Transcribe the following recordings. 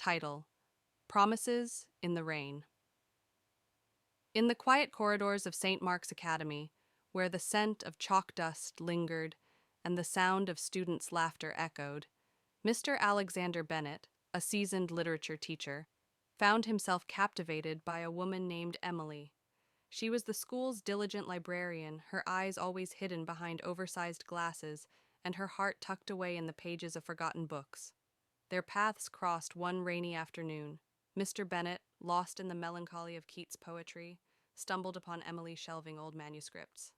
Title: Promises in the Rain. In the quiet corridors of St. Mark's Academy, where the scent of chalk dust lingered and the sound of students' laughter echoed, Mr. Alexander Bennett, a seasoned literature teacher, found himself captivated by a woman named Emily. She was the school's diligent librarian, her eyes always hidden behind oversized glasses and her heart tucked away in the pages of forgotten books. Their paths crossed one rainy afternoon. Mr. Bennett, lost in the melancholy of Keats' poetry, stumbled upon Emily shelving old manuscripts.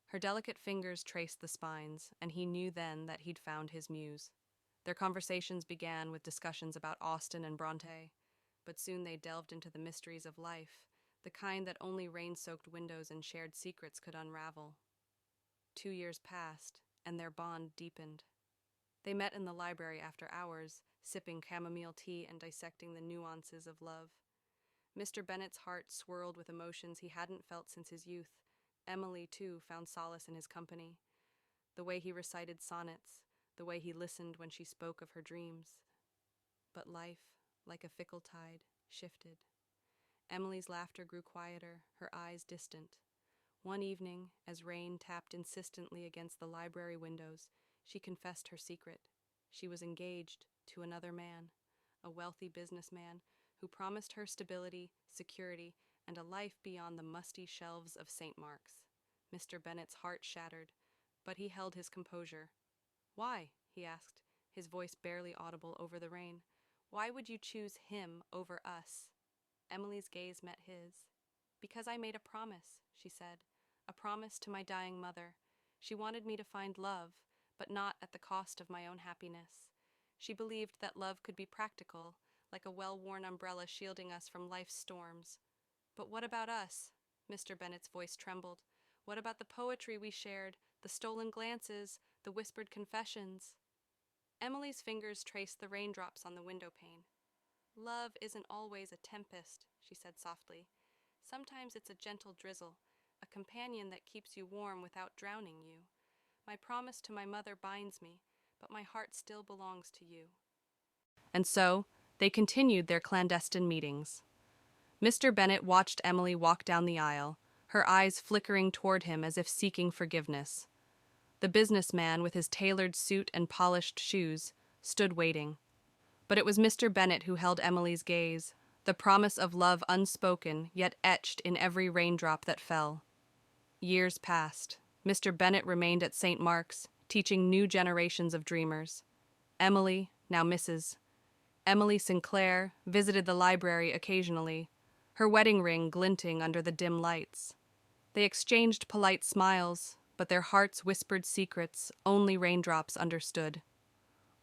Her delicate fingers traced the spines, and he knew then that he'd found his muse. Their conversations began with discussions about Austen and Bronte, but soon they delved into the mysteries of life, the kind that only rain-soaked windows and shared secrets could unravel. 2 years passed, and their bond deepened. They met in the library after hours, sipping chamomile tea and dissecting the nuances of love. Mr. Bennett's heart swirled with emotions he hadn't felt since his youth. Emily, too, found solace in his company. The way he recited sonnets, the way he listened when she spoke of her dreams. But life, like a fickle tide, shifted. Emily's laughter grew quieter, her eyes distant. One evening, as rain tapped insistently against the library windows, she confessed her secret. She was engaged to another man, a wealthy businessman who promised her stability, security, and a life beyond the musty shelves of St. Mark's. Mr. Bennett's heart shattered, but he held his composure. "Why?" he asked, his voice barely audible over the rain. "Why would you choose him over us?" Emily's gaze met his. "Because I made a promise," she said, "a promise to my dying mother. She wanted me to find love, but not at the cost of my own happiness. She believed that love could be practical, like a well-worn umbrella shielding us from life's storms. But what about us?" Mr. Bennett's voice trembled. "What about the poetry we shared, the stolen glances, the whispered confessions?" Emily's fingers traced the raindrops on the window pane. "Love isn't always a tempest," she said softly. "Sometimes it's a gentle drizzle, a companion that keeps you warm without drowning you. My promise to my mother binds me, but my heart still belongs to you." And so, they continued their clandestine meetings. Mr. Bennett watched Emily walk down the aisle, her eyes flickering toward him as if seeking forgiveness. The businessman, with his tailored suit and polished shoes, stood waiting. But it was Mr. Bennett who held Emily's gaze, the promise of love unspoken, yet etched in every raindrop that fell. Years passed. Mr. Bennett remained at St. Mark's, teaching new generations of dreamers. Emily, now Mrs. Emily Sinclair, visited the library occasionally, her wedding ring glinting under the dim lights. They exchanged polite smiles, but their hearts whispered secrets only raindrops understood.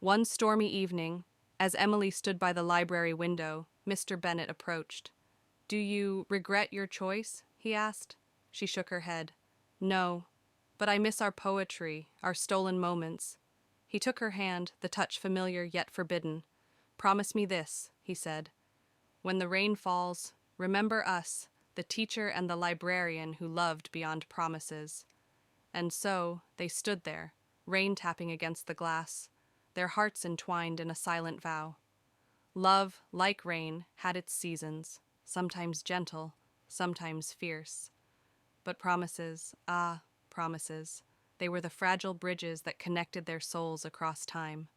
One stormy evening, as Emily stood by the library window, Mr. Bennett approached. "Do you regret your choice?" he asked. She shook her head. "No, but I miss our poetry, our stolen moments." He took her hand, the touch familiar yet forbidden. "Promise me this," he said. "When the rain falls, remember us, the teacher and the librarian who loved beyond promises." And so they stood there, rain tapping against the glass, their hearts entwined in a silent vow. Love, like rain, had its seasons, sometimes gentle, sometimes fierce. But promises, ah, promises, they were the fragile bridges that connected their souls across time.